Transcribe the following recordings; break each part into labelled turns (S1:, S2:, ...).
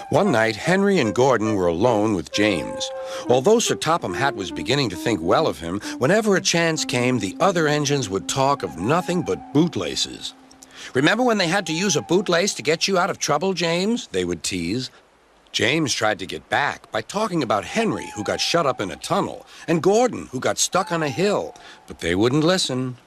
S1: One night, Henry and Gordon were alone with James. Although Sir Topham Hatt was beginning to think well of him, whenever a chance came, the other engines would talk of nothing but bootlaces. "Remember when they had to use a bootlace to get you out of trouble, James?" they would tease. James tried to get back by talking about Henry, who got shut up in a tunnel, and Gordon, who got stuck on a hill, but they wouldn't listen.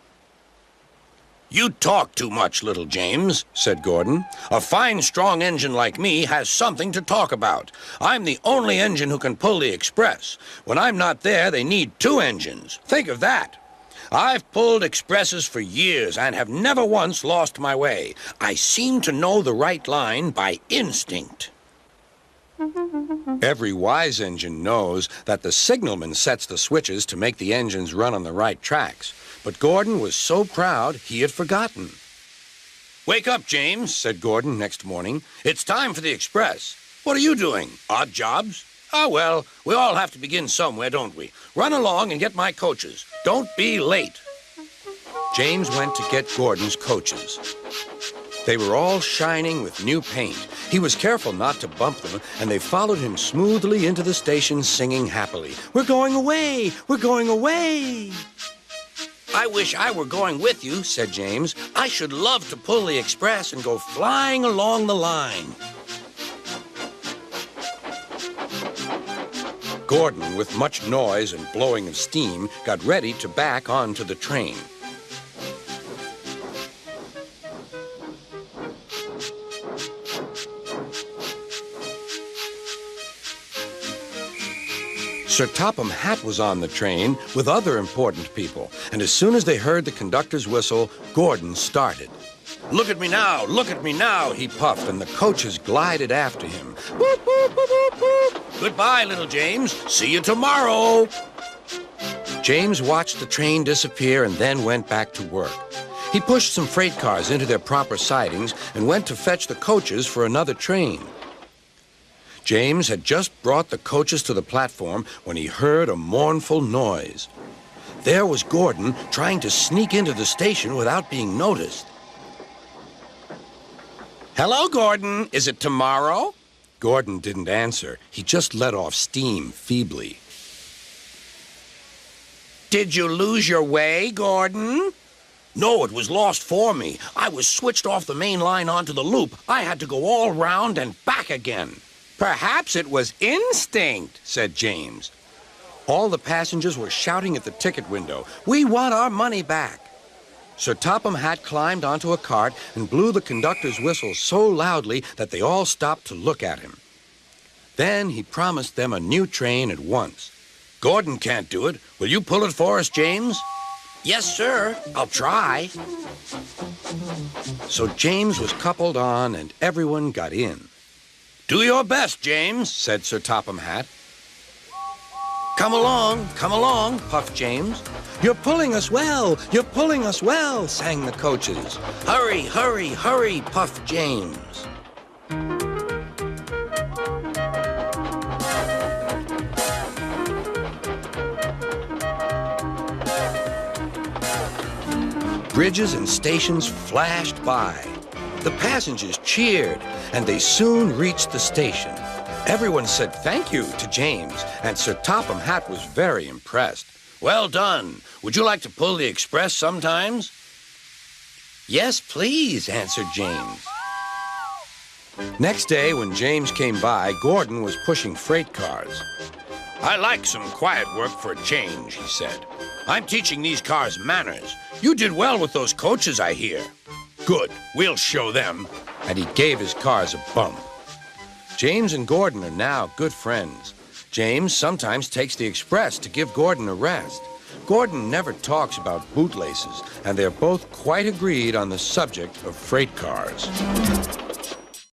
S1: "You talk too much, little James," said Gordon. "A fine, strong engine like me has something to talk about. I'm the only engine who can pull the express. When I'm not there, they need two engines. Think of that. I've pulled expresses for years and have never once lost my way. I seem to know the right line by instinct." Every wise engine knows that the signalman sets the switches to make the engines run on the right tracks. But Gordon was so proud he had forgotten. "Wake up, James," said Gordon next morning. "It's time for the express. What are you doing? Odd jobs? Ah, well, we all have to begin somewhere, don't we? Run along and get my coaches. Don't be late." James went to get Gordon's coaches. They were all shining with new paint. He was careful not to bump them, and they followed him smoothly into the station singing happily, "We're going away! We're going away!" "I wish I were going with you," said James. "I should love to pull the express and go flying along the line." Gordon, with much noise and blowing of steam, got ready to back onto the train. Sir Topham Hatt was on the train with other important people, and as soon as they heard the conductor's whistle, Gordon started. "Look at me now," he puffed, and the coaches glided after him. "Boop, boop, boop, boop, boop. Goodbye, little James. See you tomorrow." James watched the train disappear and then went back to work. He pushed some freight cars into their proper sidings and went to fetch the coaches for another train. James had just brought the coaches to the platform when he heard a mournful noise. There was Gordon trying to sneak into the station without being noticed. "Hello, Gordon. Is it tomorrow?" Gordon didn't answer. He just let off steam feebly. "Did you lose your way, Gordon?" "No, it was lost for me. I was switched off the main line onto the loop. I had to go all round and back again." "Perhaps it was instinct," said James. All the passengers were shouting at the ticket window, "We want our money back." Sir Topham Hatt climbed onto a cart and blew the conductor's whistle so loudly that they all stopped to look at him. Then he promised them a new train at once. "Gordon can't do it. Will you pull it for us, James?" "Yes, sir. I'll try." So James was coupled on and everyone got in. "Do your best, James," said Sir Topham Hatt. Come along, puffed James. "You're pulling us well, sang the coaches. "Hurry, hurry, hurry," puffed James. Bridges and stations flashed by. The passengers cheered, and they soon reached the station. Everyone said thank you to James, and Sir Topham Hatt was very impressed. "Well done. Would you like to pull the express sometimes?" "Yes, please," answered James. Next day, when James came by, Gordon was pushing freight cars. "I like some quiet work for a change," he said. "I'm teaching these cars manners. You did well with those coaches, I hear." "Good. We'll show them." And he gave his cars a bump. James and Gordon are now good friends. James sometimes takes the express to give Gordon a rest. Gordon never talks about bootlaces, and they're both quite agreed on the subject of freight cars.